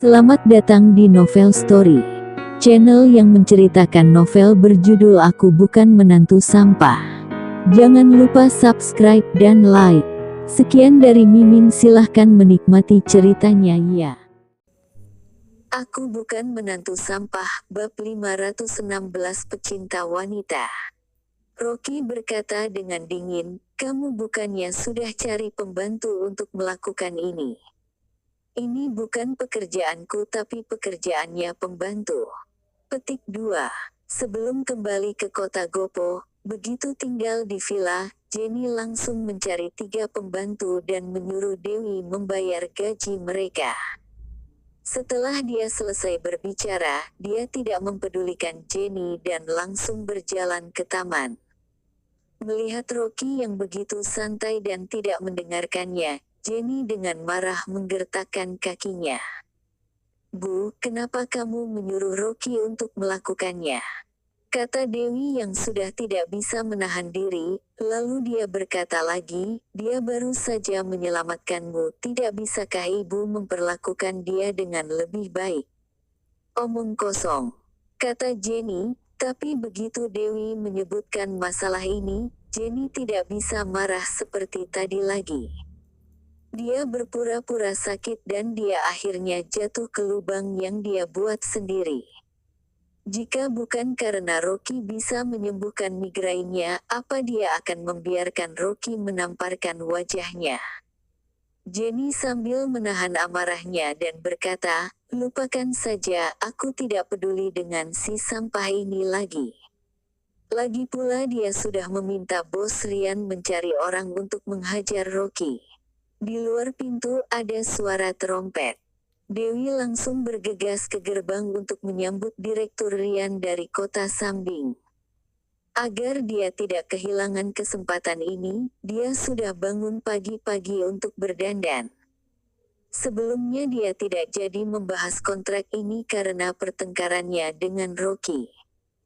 Selamat datang di Novel Story, channel yang menceritakan novel berjudul Aku Bukan Menantu Sampah. Jangan lupa subscribe dan like. Sekian dari Mimin, silahkan menikmati ceritanya ya. Aku Bukan Menantu Sampah, bab 516 Pecinta Wanita. Rocky berkata dengan dingin, "Kamu bukannya sudah cari pembantu untuk melakukan ini? Ini bukan pekerjaanku tapi pekerjaannya pembantu." Petik 2. Sebelum kembali ke kota Gopo, begitu tinggal di villa, Jenny langsung mencari 3 pembantu dan menyuruh Dewi membayar gaji mereka. Setelah dia selesai berbicara, dia tidak mempedulikan Jenny dan langsung berjalan ke taman. Melihat Rocky yang begitu santai dan tidak mendengarkannya, Jenny dengan marah menggertakkan kakinya. "Bu, kenapa kamu menyuruh Rocky untuk melakukannya?" kata Dewi yang sudah tidak bisa menahan diri. Lalu dia berkata lagi, "Dia baru saja menyelamatkanmu, tidak bisakah ibu memperlakukan dia dengan lebih baik?" "Omong kosong," kata Jenny, tapi begitu Dewi menyebutkan masalah ini, Jenny tidak bisa marah seperti tadi lagi. Dia berpura-pura sakit dan dia akhirnya jatuh ke lubang yang dia buat sendiri. Jika bukan karena Rocky bisa menyembuhkan migrainnya, apa dia akan membiarkan Rocky menamparkan wajahnya? Jenny sambil menahan amarahnya dan berkata, "Lupakan saja, aku tidak peduli dengan si sampah ini lagi." Lagi pula dia sudah meminta bos Rian mencari orang untuk menghajar Rocky. Di luar pintu ada suara trompet. Dewi langsung bergegas ke gerbang untuk menyambut Direktur Rian dari kota Sambing. Agar dia tidak kehilangan kesempatan ini, dia sudah bangun pagi-pagi untuk berdandan. Sebelumnya dia tidak jadi membahas kontrak ini karena pertengkarannya dengan Rocky.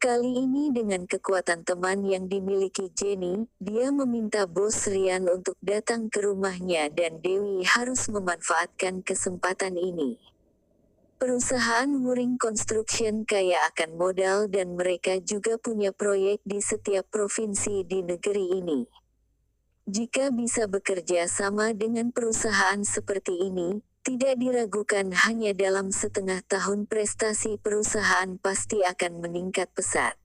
Kali ini dengan kekuatan teman yang dimiliki Jenny, dia meminta bos Rian untuk datang ke rumahnya dan Dewi harus memanfaatkan kesempatan ini. Perusahaan Wuring Construction kaya akan modal dan mereka juga punya proyek di setiap provinsi di negeri ini. Jika bisa bekerja sama dengan perusahaan seperti ini, tidak diragukan hanya dalam setengah tahun prestasi perusahaan pasti akan meningkat pesat.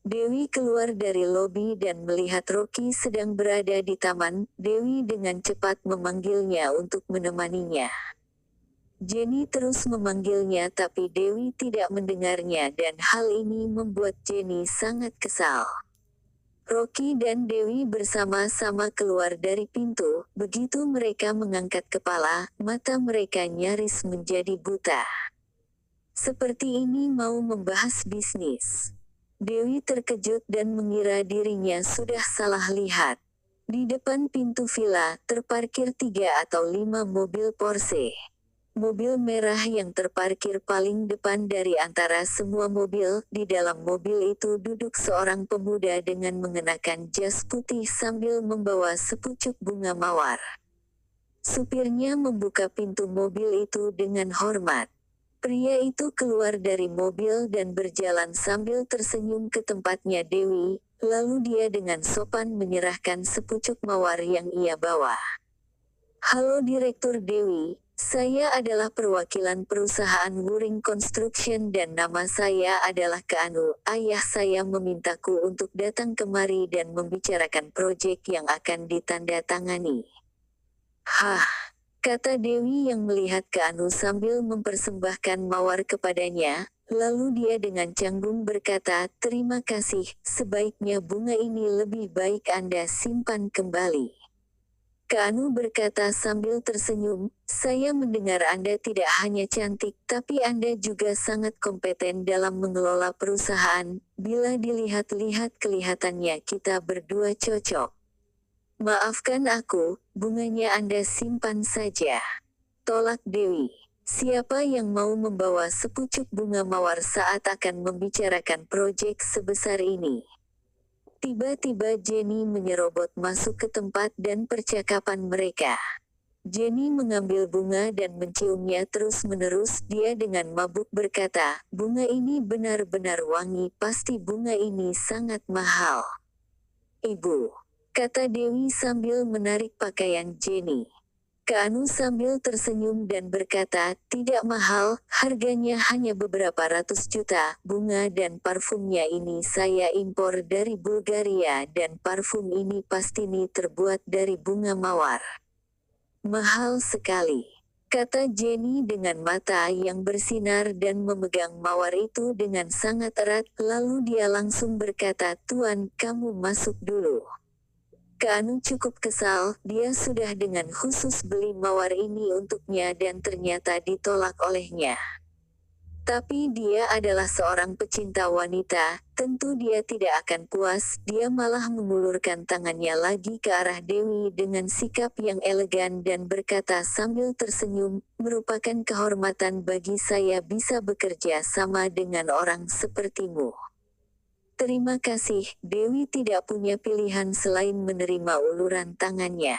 Dewi keluar dari lobi dan melihat Rocky sedang berada di taman. Dewi dengan cepat memanggilnya untuk menemaninya. Jenny terus memanggilnya tapi Dewi tidak mendengarnya dan hal ini membuat Jenny sangat kesal. Rocky dan Dewi bersama-sama keluar dari pintu. Begitu mereka mengangkat kepala, mata mereka nyaris menjadi buta. Seperti ini mau membahas bisnis. Dewi terkejut dan mengira dirinya sudah salah lihat. Di depan pintu villa, terparkir 3 atau 5 mobil Porsche. Mobil merah yang terparkir paling depan dari antara semua mobil. Di dalam mobil itu duduk seorang pemuda dengan mengenakan jas putih sambil membawa sepucuk bunga mawar. Supirnya membuka pintu mobil itu dengan hormat. Pria itu keluar dari mobil dan berjalan sambil tersenyum ke tempatnya Dewi, lalu dia dengan sopan menyerahkan sepucuk mawar yang ia bawa. "Halo Direktur Dewi, saya adalah perwakilan perusahaan Wuring Construction dan nama saya adalah Keanu. Ayah saya memintaku untuk datang kemari dan membicarakan proyek yang akan ditandatangani." "Hah?" kata Dewi yang melihat Keanu sambil mempersembahkan mawar kepadanya, lalu dia dengan canggung berkata, "Terima kasih, sebaiknya bunga ini lebih baik Anda simpan kembali." Keanu berkata sambil tersenyum, "Saya mendengar Anda tidak hanya cantik, tapi Anda juga sangat kompeten dalam mengelola perusahaan. Bila dilihat-lihat kelihatannya kita berdua cocok. Maafkan aku, bunganya Anda simpan saja." Tolak Dewi. Siapa yang mau membawa sepucuk bunga mawar saat akan membicarakan proyek sebesar ini? Tiba-tiba Jenny menyerobot masuk ke tempat dan percakapan mereka. Jenny mengambil bunga dan menciumnya terus-menerus. Dia dengan mabuk berkata, bunga ini benar-benar wangi, pasti bunga ini sangat mahal. Ibu, kata Dewi sambil menarik pakaian Jenny. Keanu sambil tersenyum dan berkata, tidak mahal, harganya hanya beberapa ratus juta. Bunga dan parfumnya ini saya impor dari Bulgaria dan parfum ini pasti terbuat dari bunga mawar. Mahal sekali, kata Jenny dengan mata yang bersinar dan memegang mawar itu dengan sangat erat. Lalu dia langsung berkata, Tuan, kamu masuk dulu. Keanu cukup kesal, dia sudah dengan khusus beli mawar ini untuknya dan ternyata ditolak olehnya. Tapi dia adalah seorang pecinta wanita, tentu dia tidak akan puas. Dia malah mengulurkan tangannya lagi ke arah Dewi dengan sikap yang elegan dan berkata sambil tersenyum, merupakan kehormatan bagi saya bisa bekerja sama dengan orang sepertimu. Terima kasih, Dewi tidak punya pilihan selain menerima uluran tangannya.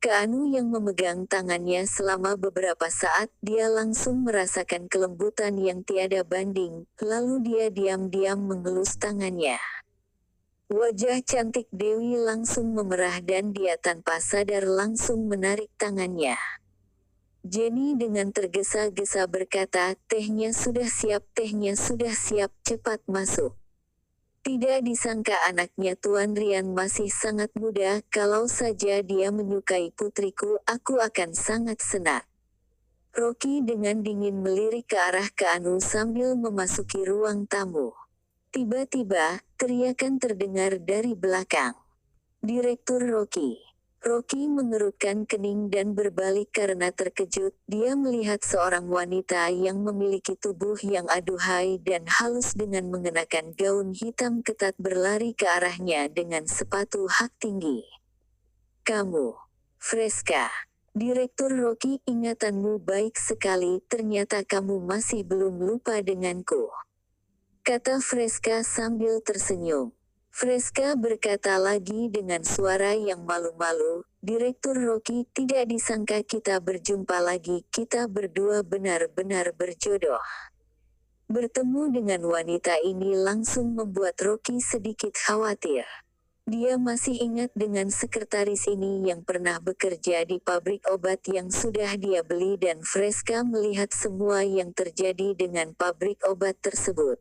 Keanu yang memegang tangannya selama beberapa saat, dia langsung merasakan kelembutan yang tiada banding, lalu dia diam-diam mengelus tangannya. Wajah cantik Dewi langsung memerah dan dia tanpa sadar langsung menarik tangannya. Jenny dengan tergesa-gesa berkata, tehnya sudah siap, cepat masuk. Tidak disangka anaknya Tuan Rian masih sangat muda, kalau saja dia menyukai putriku, aku akan sangat senang. Rocky dengan dingin melirik ke arah Keanu sambil memasuki ruang tamu. Tiba-tiba, teriakan terdengar dari belakang. Direktur Rocky. Rocky mengerutkan kening dan berbalik karena terkejut. Dia melihat seorang wanita yang memiliki tubuh yang aduhai dan halus dengan mengenakan gaun hitam ketat berlari ke arahnya dengan sepatu hak tinggi. Kamu, Freska. Direktur Rocky, ingatanmu baik sekali, ternyata kamu masih belum lupa denganku. Kata Freska sambil tersenyum. Freska berkata lagi dengan suara yang malu-malu, Direktur Rocky, tidak disangka kita berjumpa lagi, kita berdua benar-benar berjodoh. Bertemu dengan wanita ini langsung membuat Rocky sedikit khawatir. Dia masih ingat dengan sekretaris ini yang pernah bekerja di pabrik obat yang sudah dia beli dan Freska melihat semua yang terjadi dengan pabrik obat tersebut.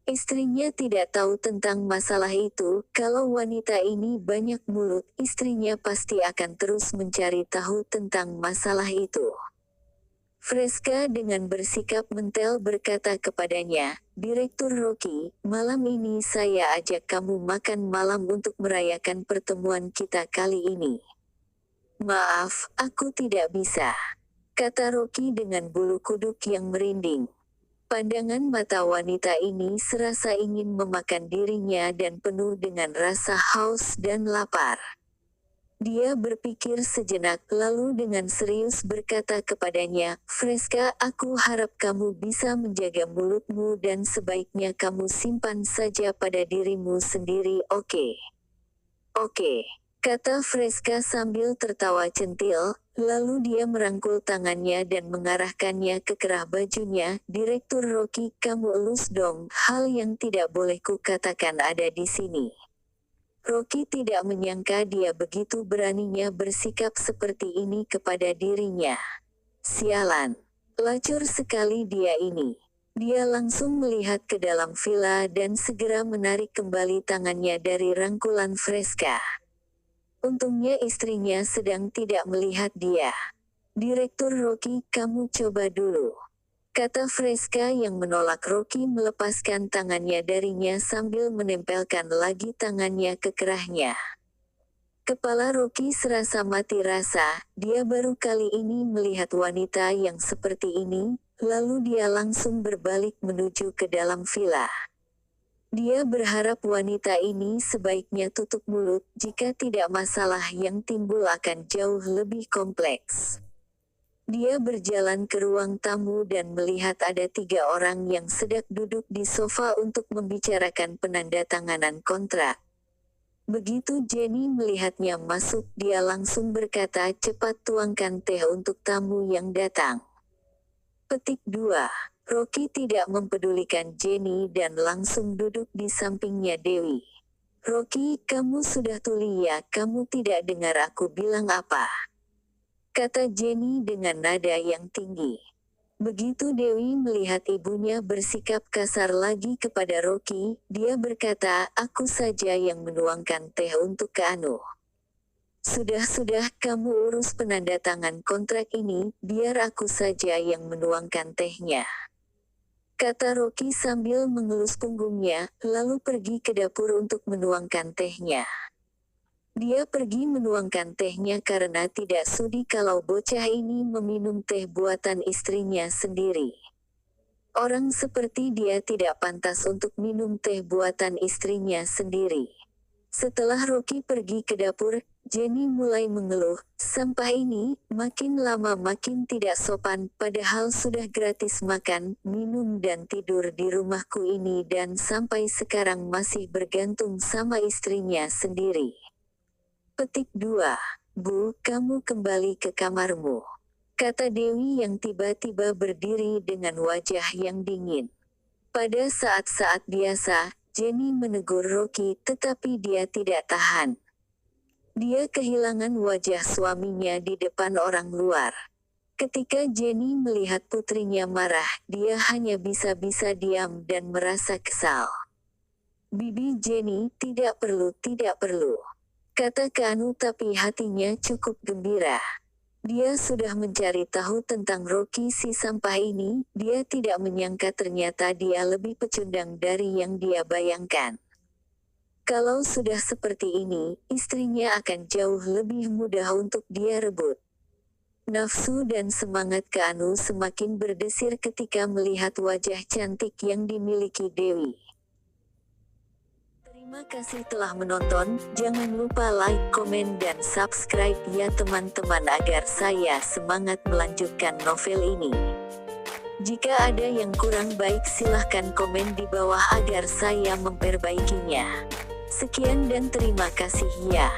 Istrinya tidak tahu tentang masalah itu, kalau wanita ini banyak mulut, istrinya pasti akan terus mencari tahu tentang masalah itu. Freska dengan bersikap mentel berkata kepadanya, Direktur Rocky, malam ini saya ajak kamu makan malam untuk merayakan pertemuan kita kali ini. Maaf, aku tidak bisa, kata Rocky dengan bulu kuduk yang merinding. Pandangan mata wanita ini serasa ingin memakan dirinya dan penuh dengan rasa haus dan lapar. Dia berpikir sejenak lalu dengan serius berkata kepadanya, Freska, aku harap kamu bisa menjaga mulutmu dan sebaiknya kamu simpan saja pada dirimu sendiri, oke? Oke, kata Freska sambil tertawa centil. Lalu dia merangkul tangannya dan mengarahkannya ke kerah bajunya. Direktur Rocky, kamu elus dong, hal yang tidak boleh kukatakan ada di sini. Rocky tidak menyangka dia begitu beraninya bersikap seperti ini kepada dirinya. Sialan, lacur sekali dia ini. Dia langsung melihat ke dalam villa dan segera menarik kembali tangannya dari rangkulan Freska. Untungnya istrinya sedang tidak melihat dia. Direktur Rocky, kamu coba dulu, kata Freska yang menolak Rocky melepaskan tangannya darinya sambil menempelkan lagi tangannya ke kerahnya. Kepala Rocky serasa mati rasa, dia baru kali ini melihat wanita yang seperti ini, lalu dia langsung berbalik menuju ke dalam villa. Dia berharap wanita ini sebaiknya tutup mulut, jika tidak masalah yang timbul akan jauh lebih kompleks. Dia berjalan ke ruang tamu dan melihat ada 3 orang yang sedang duduk di sofa untuk membicarakan penandatanganan kontrak. Begitu Jenny melihatnya masuk, dia langsung berkata, cepat tuangkan teh untuk tamu yang datang. Petik 2. Rocky tidak mempedulikan Jenny dan langsung duduk di sampingnya Dewi. Rocky, kamu sudah tuli ya, kamu tidak dengar aku bilang apa? Kata Jenny dengan nada yang tinggi. Begitu Dewi melihat ibunya bersikap kasar lagi kepada Rocky, dia berkata, aku saja yang menuangkan teh untuk Anu. Sudah, kamu urus penandatangan kontrak ini, biar aku saja yang menuangkan tehnya. Kata Rocky sambil mengelus punggungnya, lalu pergi ke dapur untuk menuangkan tehnya. Dia pergi menuangkan tehnya karena tidak sudi kalau bocah ini meminum teh buatan istrinya sendiri. Orang seperti dia tidak pantas untuk minum teh buatan istrinya sendiri. Setelah Rocky pergi ke dapur, Jenny mulai mengeluh, sampah ini makin lama makin tidak sopan, padahal sudah gratis makan, minum dan tidur di rumahku ini dan sampai sekarang masih bergantung sama istrinya sendiri. Petik 2. Bu, kamu kembali ke kamarmu. Kata Dewi yang tiba-tiba berdiri dengan wajah yang dingin. Pada saat-saat biasa, Jenny menegur Rocky tetapi dia tidak tahan. Dia kehilangan wajah suaminya di depan orang luar. Ketika Jenny melihat putrinya marah, dia hanya bisa-bisa diam dan merasa kesal. Bibi Jenny, tidak perlu. Kata Anu tapi hatinya cukup gembira. Dia sudah mencari tahu tentang Rocky si sampah ini, dia tidak menyangka ternyata dia lebih pecundang dari yang dia bayangkan. Kalau sudah seperti ini, istrinya akan jauh lebih mudah untuk dia rebut. Nafsu dan semangat Anu semakin berdesir ketika melihat wajah cantik yang dimiliki Dewi. Terima kasih telah menonton, jangan lupa like, komen dan subscribe ya teman-teman agar saya semangat melanjutkan novel ini. Jika ada yang kurang baik silahkan komen di bawah agar saya memperbaikinya. Sekian dan terima kasih ya.